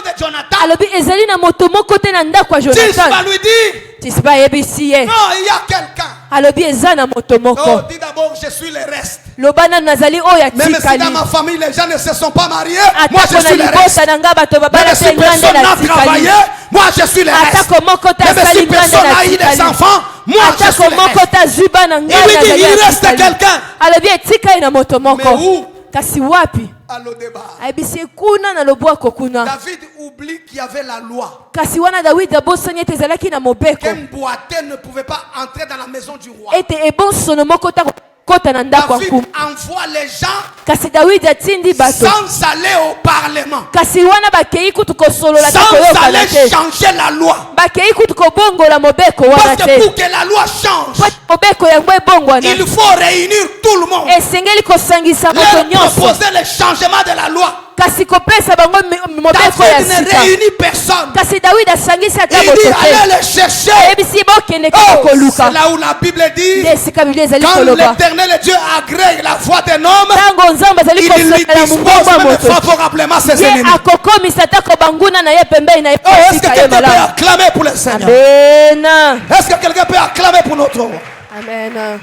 de Jonathan. alobi ezali na moto moko te na ndako ya Tis Jonathan. va lui dire. Tisba yebisi ye. Non, il y a quelqu'un. Alobi eza na moto Oh, moko. dis d'abord, je suis le reste. Lobana nazali oyo Même si atikali. dans ma famille, les gens ne se sont pas mariés, moi je Atako na suis le reste. libota na nga bato babala Même si te ngande personne na n'a tikali. travaillé, moi je suis le reste. Atako moko ta Même si sali ngande personne na n'a eu des tikali. enfants, moi je suis Atako le moko reste. ta zuba na nga Il lui dit, nazali il reste atikali. quelqu'un. Alobi etikali na moto Mais moko. où? Kasi wapi? À l'Odébar. Ayebisi kuna na lobwako kuna. David oublie qu'il y avait la loi. Kasi wana Dawidi abosani ete ezalaki na mobeko. Qu'un boiteux ne pouvait pas entrer dans la maison du roi. Ete ebonsono moko ta kota na ndako David nkumu. envoie les gens Kasi Dawidi atindi bato. sans aller au parlement. Kasi wana bakei kutu kosolola te Sans koyokana aller te. changer la loi. Bakei kutu kobongola mobeko wana Parce que te. pour que la loi change, Po mobeko yango ebongwana. il faut réunir tout le monde. Esengeli kosangisa moto Leur nyonso. proposer le changement de la loi. Kasi kopesa bango mobeko ya David ne sika. réunit personne. Kasi Dawidi asangisi ata Il moto dit te. allez les chercher. Ayebisi bokende kaka Oh, c'est koluka. là où la Bible dit, Nde esika Biblia ezali quand koloba. l'Éternel Dieu agrée la voix d'un homme, Ntango Nzambe azali il lui kosala dispose mongongo ya même moto. favorablement ses Ye ennemis. akokomisa atako banguna na ye pembeni na ye Oh, est-ce que pasika ye quelqu'un peut malamu. acclamer pour le Seigneur? Amen. Est-ce que quelqu'un peut acclamer pour notre roi? Amen.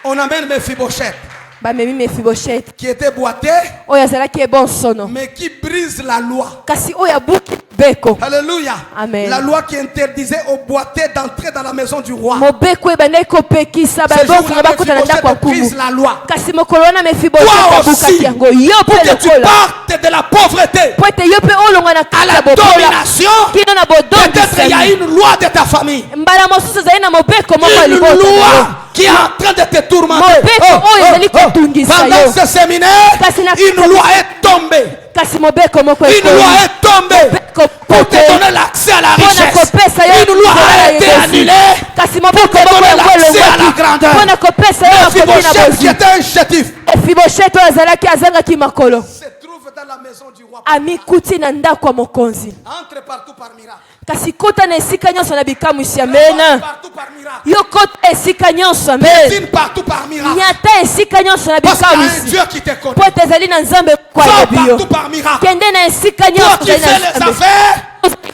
On amène Mephibosheth, Bamemi Mephibosheth qui était boité, oyo azalaki ebonsono mais qui brise la loi. kasi oyo abuki beko Alléluia. Amen. La loi qui interdisait aux boités d'entrer dans la maison du roi. mobeko ebandaki kopekisa Ce jour-là, babongo bakota na ndako ya Mephibosheth brise nkumu la loi. kasi mokolo wana Toi Mephibosheth aussi, abukaki yango yo pour mpe que tu lokola partes de la pauvreté po ete yo mpe olonga na à kati la ya bobola domination, kino na peut-être il y a bodondisami une loi de ta famille. mbala mosusu ezali na mobeko moko ya Une libota na yo. loi qui est en train de te tourmenter. Mobeko oyo ezali kotungisa Pendant yo. ce séminaire, Kasi na- une loi est tombée. kasi mobeko moko Une ekoli. loi est tombée Mobeko pour te kote. donner l'accès à la Mpona richesse. kopesa yo Une loi nzela a ya été yebosi. annulée kasi pour mobeko te moko donner yango l'accès à la elongwaki grandeur. mpona kopesa yo makoki na Mephibosheth qui bozwi. était un chétif Mefiboshethi oyo azalaki azangaki makolo se trouve dans la maison du roi. amikuti na ndako ya mokonzi Entre partout par miracle. kasi kota na esika nyonso na bikamwisi Entre amena partout par miracle. yo kota esika nyonso amen Viens partout par miracle. nyata esika nyonso na Parce qu'il y a un bikamwisi Dieu qui te connaît. po ete ezali na nzambe Va kwayebi yo partout par miracle. kende na esika Toi nyonso qui ezali fais na les nzambe affaires,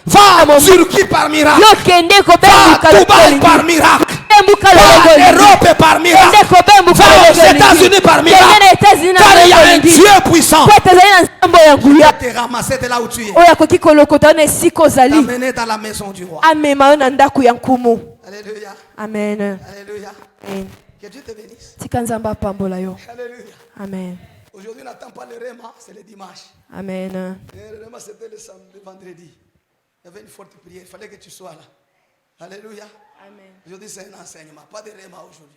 va en Turquie par miracle. yo kende Va kobembuka à Dubaï lokolingi par miracle. bembuka Va lolongo en olingi Europe par kende miracle. kobembuka Va aux lolongo olingi États-Unis par kende miracle. na États-Unis na Car il y a lolongo un olingi Dieu puissant. po ete ezali na nzambe ya nguya Te ramasser de là où tu es. oyo akoki kolokota yo na esika ozali T'amener dans la maison du roi. amema yo na ndako ya nkumu Alléluia. amen Alléluia. Amen. Que Dieu te bénisse. tika nzambe apambola yo Alléluia. amen Aujourd'hui, on n'attend pas le Réma, c'est le dimanche. amen Et le Réma, c'était le samedi, le vendredi. Il y avait une forte prière. Il fallait que tu sois là. Alléluia. amen Aujourd'hui, c'est un enseignement, pas de Réma aujourd'hui.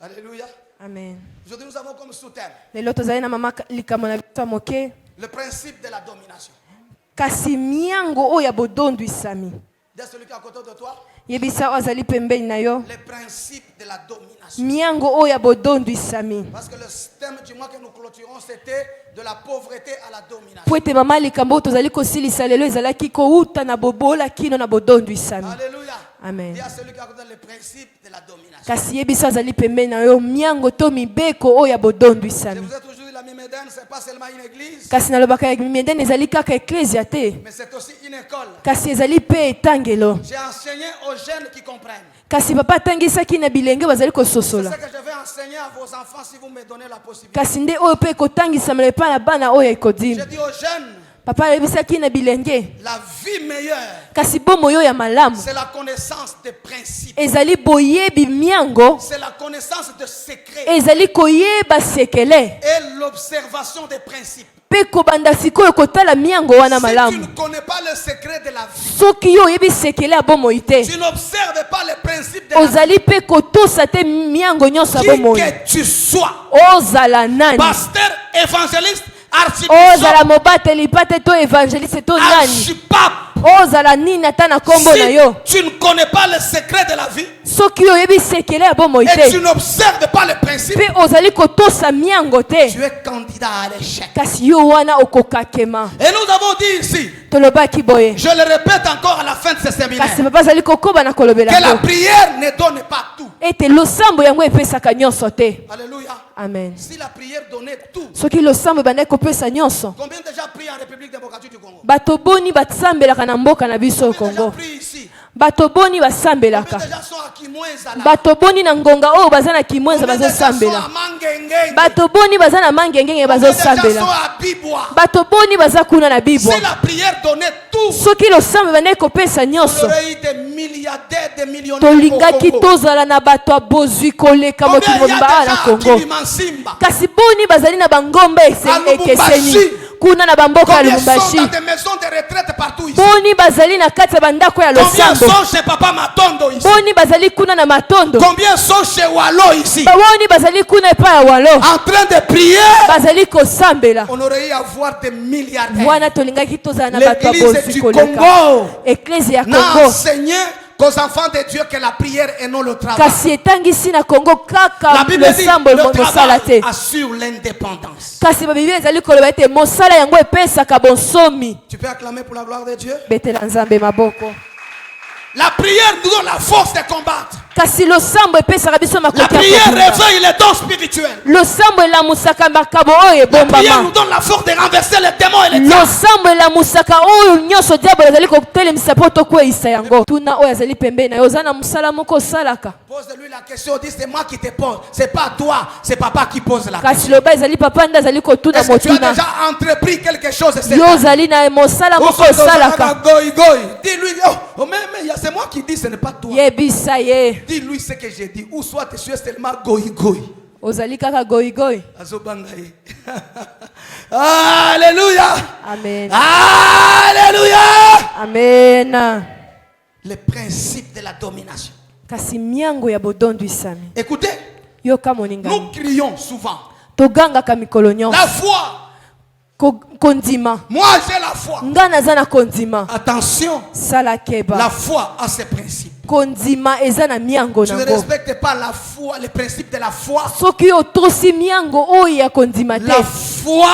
Alléluia. amen Aujourd'hui, nous avons comme sous-thème lelo tozali na mama likambo na biso ya moke le principe de la domination. kasi miango oyo ya bodondwisami Dis à celui qui est à côté de toi, yebisa oyo azali pembeni na yo le principe de la domination. miango oyo ya bodondwisami Parce que le thème du mois que nous clôturons, c'était de la pauvreté à la domination. po ete mama likambo oyo tozali kosilisa lelo ezalaki kouta na bobola kino na bodondwisami Alléluia. amen Dis à celui qui est à côté le principe de la domination. kasi yebisa azali pembeni na yo miango to mibeko oyo ya Je bodondwisami vous ai toujours dit, la Mimeden, ce n'est pas seulement une église, kasi nalobaka ya mimedene ezali kaka eklezia te mais c'est aussi une école. kasi ezali mpe etangelo J'ai enseigné aux jeunes qui comprennent. kasi papa atangisaki na bilenge bazali C'est kososola ce que je vais enseigner à vos enfants si vous me donnez la possibilité. kasi nde oyo mpe ekotangisamela epai na bana oyo ekodima Je dis aux jeunes, papa ayebisaki na bilenge la vie meilleure, kasi bomoi oyo ya malamu c'est la connaissance des principes. ezali boyebi miango C'est la connaissance de secrets ezali koyeba sekele et l'observation des principes. mpe kobanda sikoyo kotala miango wana Si tu malamu ne connais pas le secret de la vie, soki yo oyebi sekele ya bomoi te tu n'observes pas les principes de la vie, ozali mpe kotosa te miango nyonso ya qui bomoi que tu sois, ozala nani pasteur, évangéliste, ozala archibishop, mobateli mpa te to évangéliste to nani archipape, ozala nini ata na nkombo na yo si tu ne connais pas le secret de la vie soki oyebi sekele ya bomoi et tu te n'observes pas les principes, mpe ozali kotosa miango te tu es candidat à l'échec. kasi yo wana okokakema Et nous avons dit ici, tolobaki boye je le répète encore à la fin de ce séminaire, kasi papa azali kokoba na kolobela que la yango prière ne donne pas tout. ete losambo yango epesaka nyonso te Alléluia. Amen. Si la prière donnait tout, Soki losambo ebandaki kopesa nyonso. combien déjà prient en République démocratique du Congo? Bato boni basambelaka na mboka na biso Combien déjà Congo. prient ici? Bato boni Combien basambelaka. déjà sont à Kimweza là? Bato boni na ngonga oyo baza na kimwenza Combien déjà sont à bazosambela. Mangengenge? Bato boni baza na mangengenge Combien déjà sont bazosambela. à Bibwa? Bato boni baza kuna na bibwa. Si la prière donnait tout, Soki losambo ebandaki kopesa on nyonso. aurait eu des milliardaires, des millionnaires Tolingaki au Congo. tozala na bato abozwi koleka Combien mokili il y mobimba a na déjà à Congo. Kilimansimba? Kasi boni bazali na bangomba ekeseni kuna na bamboka ya Combien sont Lubumbashi. dans des maisons de retraite partout ici? Boni bazali na kati ya bandako ya Combien losambo. sont chez Papa Matondo ici? Boni bazali kuna na matondo. Combien sont chez Wallo ici? Boni bazali kuna epai ya walo. En train de prier. Bazali kosambela. On aurait eu à voir des milliardaires. Wana tolingaki tozala na bato L'église abozwi du koleka. Congo Eklesi ya n'a Congo. enseigné qu'aux enfants de Dieu que la prière et non le travail. Kasi etangisi na Congo La kaka Bible dit losambo le mosala travail te. assure l'indépendance. Kasi babiblia ezali koloba ete mosala yango epesaka bonsomi. Tu peux acclamer pour la gloire de Dieu? Betela nzambe maboko. La prière nous donne la force de combattre. Kasi losambo epesaka biso La makoki ya prière kobunda. réveille les dons spirituels. Losambo elamusaka makabo oyo La prière nous ebombama. donne la force de renverser les démons et les diables. Losambo elamusaka oyo nyonso diabo azali kotelemisa po tokweyisa yango. Tuna oyo azali pembeni na yo oza na mosala moko osalaka. Pose-lui la question, dis c'est moi qui te pose. C'est pas toi, c'est papa qui pose la question. Kasi loba ezali papa nde azali kotuna Est-ce que tu as motuna. déjà entrepris quelque chose cette Yo année? ozali na mosala moko osalaka. Dis-lui, oh, mais c'est moi qui dis, ce n'est pas toi. Yebisa ye. Dis-lui ce que j'ai dit. Ou soit tu es seulement goï. Ozali kaka goigoi. Azobangaye. Alléluia. Amen. Alléluia. Amen. Le principe de la domination. Kasi miango ya bodondwisami. Écoutez, Yoka moninga. nous crions souvent. Togangaka mikolo nyonso. La foi. Kondima. Moi j'ai la foi. Nga naza na kondima. Attention, Sala keba. la foi a ses principes. Kondima eza na miango Tu ne nango. respectes pas la foi, les principes de la foi. Soki otosi miango oyo ya kondima te. La foi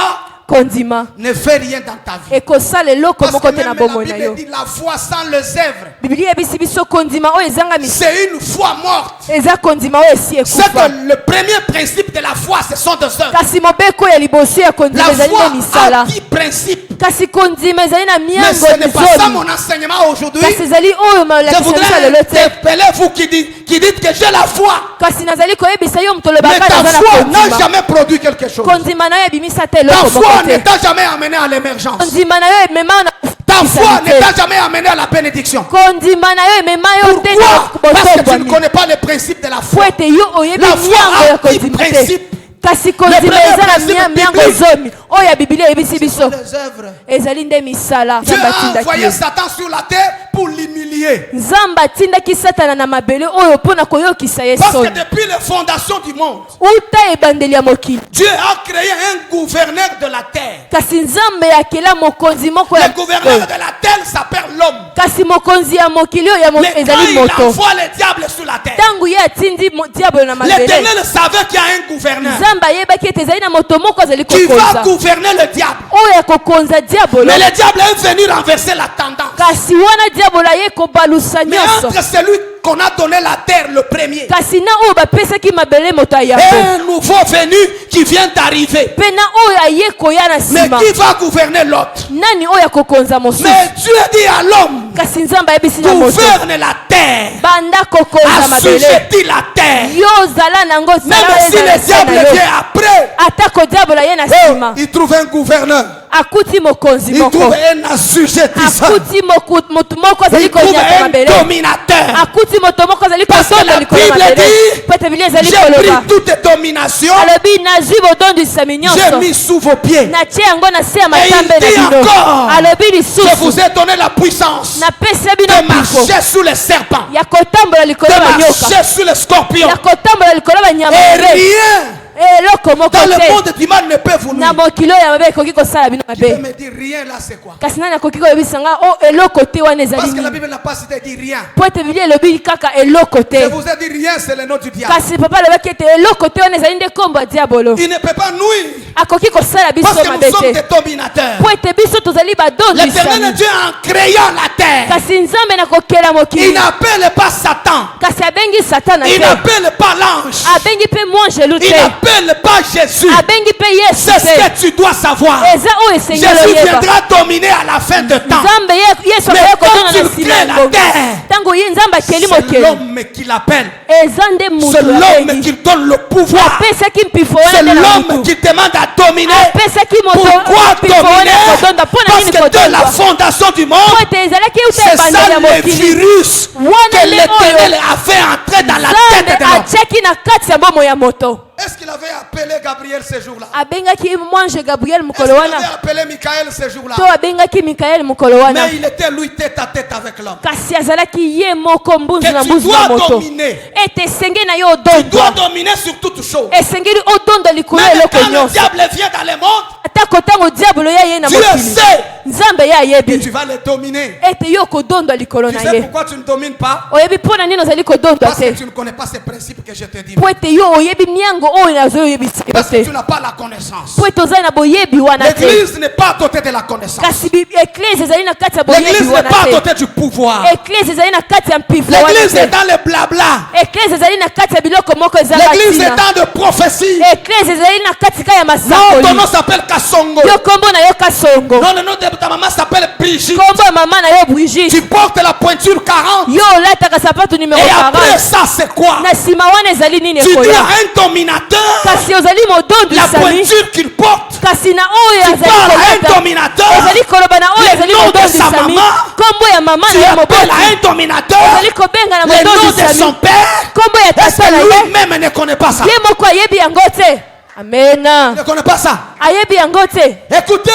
Kondima. ne fait rien dans ta vie. Ekosala eloko Parce moko que te na même la bomoi na yo. Bible dit la foi sans les œuvres. Biblia ebisi biso kondima oyo ezanga misi. C'est une foi morte. Eza kondima oyo esi C'est ekufa. que le premier principe de la foi, ce sont des œuvres. Kasi mobeko ya liboso ya kondima La ezali foi na misala. a 10 principes. Kasi kondima ezali na Mais miango ce n'est pas ça mizomi. mon enseignement aujourd'hui. Kasi ezali oyo Je malakisa biso voudrais lelo te. interpeller vous qui dites que j'ai la foi. Kasi nazali koyebisa yo moto Mais olobaka ta naza na foi n'a kondima. jamais produit quelque chose. Kondima na yo ebimisa te Ta eloko foi moko ne te. t'a jamais amené à l'émergence. Kondima na yo emema na Ta foi ne te. t'a jamais amené à la bénédiction. Kondima na yo emema yo te Pourquoi? na Parce que tu ne botombwami. connais pas les principes de la Po foi. ete yo oyebi La foi miango a ya 10 kondima te. principes. Kasi kondima premier eza na principe miango biblique. zomi oyo ya Biblia eyebisi biso. Les œuvres. Ezali nde misala. Dieu Nzambe a atindaki envoyé yo. Satan sur la terre pour l'humilier. Nzambe atindaki satana na mabele oyo mpo na koyokisa ye Parce que soni. depuis les fondations du monde, Uta ebandeli ya mokili. Dieu a créé un gouverneur de la terre. Kasi nzambe akela mokonzi moko Le ya gouverneur de la terre s'appelle l'homme. kasi mokonzi ya mokili oyo Mais quand ezali il moto. envoie le diable sur la terre, Ntango ye atindi diabolo na mabele. l'Éternel savait qu'il y a un gouverneur Nzambe ayebaki ete ezali na moto moko azali qui va kokonza. gouverner le diable. Oyo akokonza diabolo. Mais le diable est venu renverser la tendance. Kasi wana diabolo aye kobalusa Mais nyonso. entre celui qu'on a donné la terre, le premier, Kasi na oyo bapesaki mabele moto et ayambo. un nouveau venu qui vient d'arriver. Mpe na oyo aye koya na Mais nsima. qui va gouverner l'autre? Nani oyo akokonza mosusu. Mais Dieu dit à l'homme, Kasi nzambe ayebisi na moto. gouverne la terre, Banda kokonza mabele. assujettis la terre. Yo zala nango Même zala si ezala le diable na yo. vient après, Atako diabolo aye na nsima. il trouve un gouverneur. Akuti mokonzi Il moko. trouve un assujettissant. Akuti moto moko azali Il trouve konyata un mabele. dominateur. Akuti moto moko azali Parce que kotonda la likolo ya Bible mabele. dit, Po ete Biblia ezali j'ai pris koloba. toute domination, Alobi nazwi bodondisami j'ai nyonso. mis sous vos pieds. Natie yango na se ya Et matambe il na dit bino. encore, Alobi je lisusu. vous ai donné la puissance Napesi bino de mpiko marcher sous les serpents, ya kotambola likolo ya de banyoka. marcher sous les scorpions. Ya kotambola likolo ya banyama. Et rien Eloko moko dans le te. monde du mal ne peut vous Na nuire. mokili oyo ya mabe ekoki kosala bino Tu peux mabe. me dire rien là, c'est quoi? Kasi nani akoki koyebisa nga o eloko te wana ezali Parce que la nini. Bible n'a pas cité dit rien. Po ete Biblia elobi kaka eloko Je te. vous ai dit rien, c'est le nom du diable. Kasi papa alobaki ete eloko te wana ezali nde nkombo ya diabolo. Il ne peut pas nuire. Akoki kosala biso Parce que nous mabe sommes te. des dominateurs. Po ete biso tozali L'éternel badondisami. Dieu en créant la terre, Kasi nzambe na kokela il mokili. n'appelle pas Satan. Kasi abengi satana Il te. n'appelle pas l'ange. Abengi mpe mwangelu Il te. appelle n'appelle pas Jésus. abengi pe Yesu C'est ce pe que tu dois savoir. eza oyo esengeli Jésus oyeba viendra dominer à la fin de temps. nzambe Yesu Mais akoya quand kodona tu na nsima crées ya la ngonga terre, ntango ye nzambe akeli c'est mokeli l'homme qui l'appelle. eza nde C'est mutu l'homme abengi qui donne le pouvoir. apesaki mpifo C'est wana nde na l'homme mutu qui demande à dominer. apesaki moto Pourquoi mpifo wana dominer? kodonda mpo na Parce nini que de la kodondwa fondation du po monde, ete ezalaki uta c'est ebandeli ça ya le mokili virus wana que nde l'Éternel oyo a fait entrer dans la nzambe tête de l'homme. atiaki na kati ya bomoi ya moto Est-ce qu'il avait appelé Gabriel ce jour-là? abengaki mwange Gabriel Est-ce mokolo qu'il wana avait appelé Michael ce jour-là? to abengaki Mikaeli mokolo wana Mais il était lui tête à tête avec l'homme. kasi azalaki ye moko mbunzu na Que tu mbunzu na dois moto dominer. ete esengeli na yo Tu dois odondwa dominer sur toutes choses. esengeli odonda likolo ya Même eloko quand le nyonso diable vient dans le monde, atako ntango diabolo ya ye na Dieu mokili sait nzambe ye que ayebi tu vas le dominer. ete yo kodondwa likolo Tu na sais ye pourquoi tu ne domines pas? oyebi mpo na nini ozali kodondwa Parce que te tu ne connais pas ces principes que je te dis. po ete yo oyebi miango oyo nazoyebisa yo Parce que te tu n'as pas la connaissance. po ete ozali na boyebi wana te L'église n'est pas à côté de la connaissance. kasi eklise ezali na kati ya boyebi L'église n'est wana pas à te côté du pouvoir. eklise ezali na kati ya mpifo wana L'église est te dans le blabla. eklise ezali na kati ya biloko moko ezanga L'église est ntina dans de prophéties. eklise ezali na katika ya Non, ton masakoli nom s'appelle Kassongo. yo kombo na yo kasongo Non, le nom de ta maman s'appelle Brigitte. kombo ya mama na yo Brigitte Tu portes la pointure 40. yo olataka sapatu numero Et après 40 ça, c'est quoi? na nsima wana ezali nini Tu dis ekoya à un dominateur, kasi ozali la modondwisami pointure qu'il porte. kasi na oyo Tu azali parles à un kolata dominateur. ozali koloba na oyo Le ezali nom de sa modondwisami maman. kombo ya mama Tu na ye appelles moboti à un dominateur. ozali kobenga na Le nom de son modondwisami père. kombo ya Est-ce tata na que ye lui-même ne connaît pas ça? ye moko ayebi yango te amena Il ne connaît pas ça. ayebi yango te Écoutez,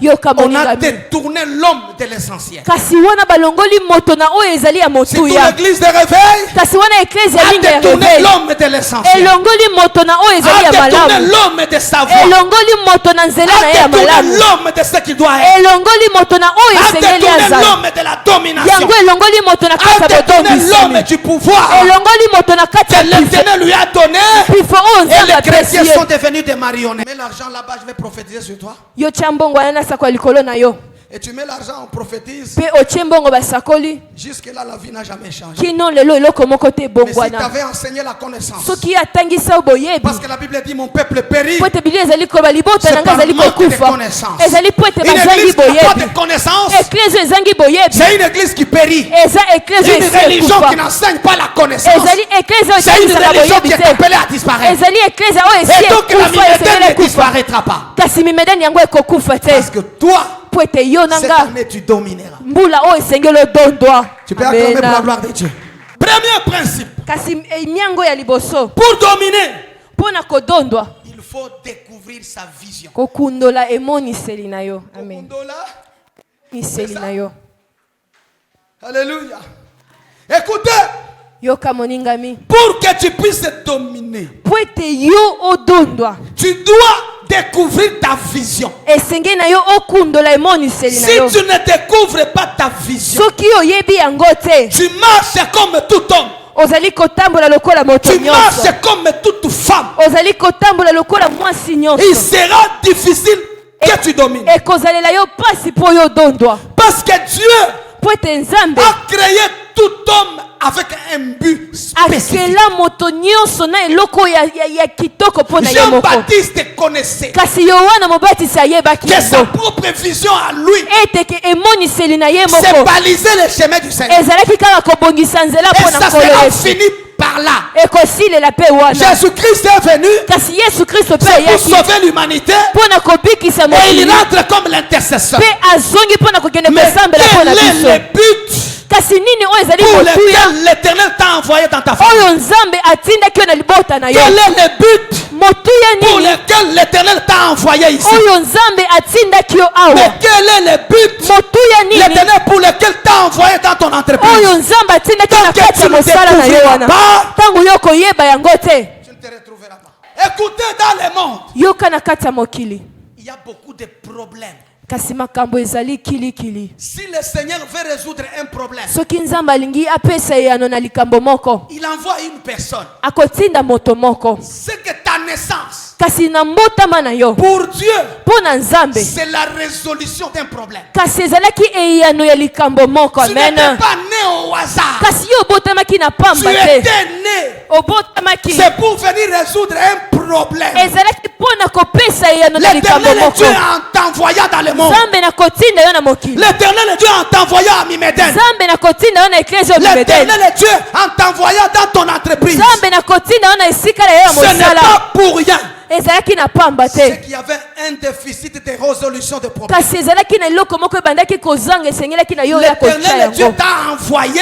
yoka on a moningami détourné l'homme de l'essentiel. kasi wana balongoli moto na oyo ezali ya C'est toute motuya l'église de réveil kasi wana eklise ya a linga ya détourné reveil l'homme de l'essentiel. elongoli moto na oyo ezali A ya détourné malamu l'homme de sa voix. elongoli moto na nzela na A ye ya détourné malamu l'homme de ce qu'il doit être. elongoli moto na oyo A esengeli détourné azala l'homme de la domination. yango elongoli moto na kati A ya détourné l'homme botombisami du pouvoir elongoli moto na kati que ya pifo l'Éternel lui a donné. pifo oyo Et nzambe les apesi chrétiens ye sont devenus des marionnettes. Mets l'argent là-bas, je vais prophétiser sur toi. yo tia mbongo wana nasakwa likolo na yo Et tu mets l'argent, on prophétise. mpe otie mbongo basakoli Jusque-là, la vie n'a jamais changé. kino lelo eloko moko te Mais ebongo si tu wana avais enseigné la connaissance, soki atangisa yo boyebi parce que la Bible dit mon peuple périt, po ete bili ezali koba libota c'est na nga par ezali manque de kokufa connaissance. ezali po ete Une bazangi église qui n'a pas boyebi de connaissance, eklise oyo ezangi boyebi c'est une église qui périt. eza eklise oyo Une esi religion qui ekufa n'enseigne pas la connaissance. ezali eklise oyo C'est une etangisaka religion boyebi qui est te appelée à disparaître. ezali eklise oyo esi Et donc la ekufa esengeli militaire ne ekufa disparaîtra pas. kasi mimedani yango ekokufa te Parce que toi, po ete yo na cette nga année, tu domineras. mbula oyo esengeli odondwa Tu peux acclamer pour la Amen. gloire de Dieu. Premier principe, kasi miango ya liboso pour dominer, mpo na kodondwa il faut découvrir sa vision. kokundola emoniseli na yo amen Kokundola. miseli na yo Alléluia. Écoutez, yoka moningami pour que tu puisses dominer, po ete yo odondwa tu dois découvrir ta vision. esengeli na yo okundola emoniseli na Si yo tu ne découvres pas ta vision, soki oyebi yango te tu marches comme tout homme. ozali kotambola lokola moto Tu nyonso marches comme toute femme. ozali kotambola lokola mwasi nyonso Il sera difficile que tu domines. ekozalela yo pasi mpo yo odondwa Parce que Dieu po ete nzambe a créé tout homme avec un but spécifique. akela moto nyonso na eloko ya kitoko mpo na ye moko Jean-Baptiste connaissait kasi yohana mobatisi ayebaki que sa yango propre vision à lui, ete ke emoniseli na ye c'est moko baliser le chemin du Seigneur. ezalaki kaka kobongisa nzela Et mpo na ça nkolo sera yesu fini par là. ekosilela mpe wana Jésus-Christ est venu kasi yesu kristo mpe pour ayaki sauver l'humanité mpo na kobikisa et il mokili entre comme l'intercesseur. mpe azongi mpo na kokende Mais kosambela mpo na quel est biso le but kasi nini oyo ezali pour motuya lequel l'Éternel t'a envoyé dans ta famille? oyo nzambe atindaki yo na libota na yo Quel est le but motuya pour nini lequel l'Éternel t'a envoyé ici? oyo nzambe atindaki yo Mais awa quel est le but motuya nini l'Éternel pour lequel t'a envoyé dans ton entreprise? oyo nzambe atindaki yo na Tant que kati ya tu ne mosala na yo découvriras wana pas, ntango yo koyeba yango te tu ne te retrouveras pas. Écoutez, dans le monde, yoka na kati ya mokili il y a beaucoup de problèmes. kasi makambo ezali kilikili Si le Seigneur veut résoudre un problème, soki nzambe alingi apesa eyano na likambo moko il envoie une personne. akotinda moto moko C'est que ta naissance, kasi na mbotama na yo pour Dieu, mpo na nzambe c'est la résolution d'un problème. kasi ezalaki eyano ya likambo moko Tu n'étais amen pas né au hasard. kasi yo obotamaki na Tu pamba te étais né. obotamaki C'est pour venir résoudre un problème. problème. L'Éternel Dieu en t'envoyant dans le monde. L'Éternel Dieu en t'envoyant à Mimeden. L'Éternel Dieu en t'envoyant dans ton entreprise. Ce n'est pas pour rien. C'est qu'il y avait un déficit de résolution de problèmes. L'Éternel Dieu t'a envoyé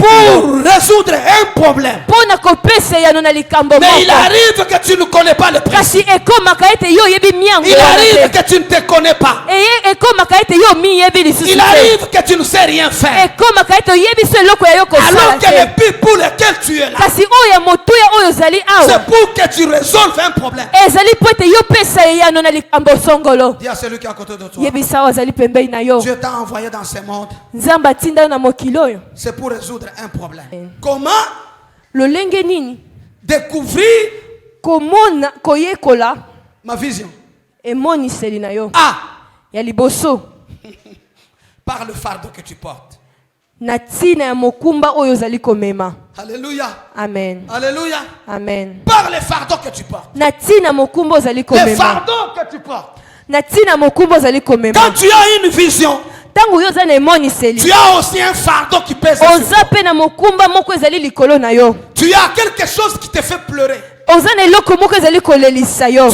pour résoudre un problème. Mais il arrive que tu ne connais pas le principe. Il arrive que tu ne te connais pas. Il arrive que tu ne sais rien faire. Alors que le but pour lequel tu es là, c'est pour que tu résolves un problème. Dis à celui qui est à côté de toi, Dieu t'a envoyé dans ce monde. C'est pour résoudre un problème. Comment découvrir ma vision? Par le fardeau que tu portes. Alléluia. Amen. Alléluia. Amen. Par le fardeau que tu portes. Le fardeau que tu portes. Quand tu as une vision, tu as aussi un fardeau qui pèse sur toi. Tu as quelque chose qui te fait pleurer. Tu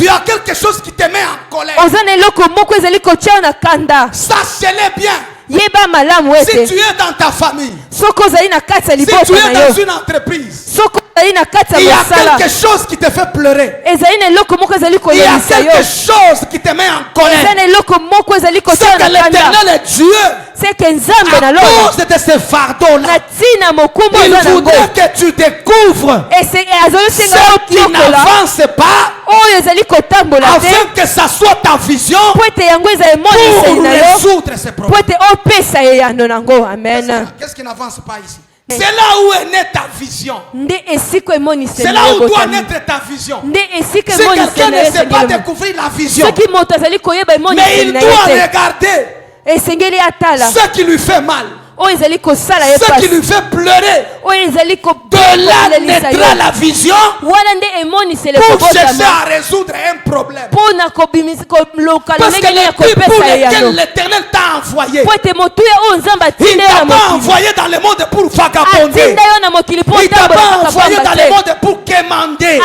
as quelque chose qui te met en colère. Sachez-le bien. Si tu es dans ta famille, si tu es dans une entreprise, il y a quelque chose qui te fait pleurer. Il y a quelque chose qui te met en colère. C'est que l'Éternel Dieu, à cause de ce fardeau-là, il voudrait que tu découvres ce qui n'avance pas, afin que ça soit ta vision pour résoudre ces problèmes. Qu'est-ce qui n'avance pas ici? C'est là où est née ta vision. C'est là où doit naître ta vision. Si quelqu'un ne sait pas découvrir la vision, mais il doit regarder ce qui lui fait mal, ce qui lui fait pleurer. De là naîtra la vision pour chercher à résoudre un problème. Parce que le but pour lequel l'Éternel t'a envoyé, il ne t'a pas envoyé dans le monde pour vagabonder. Il ne t'a pas envoyé dans le monde pour quémander.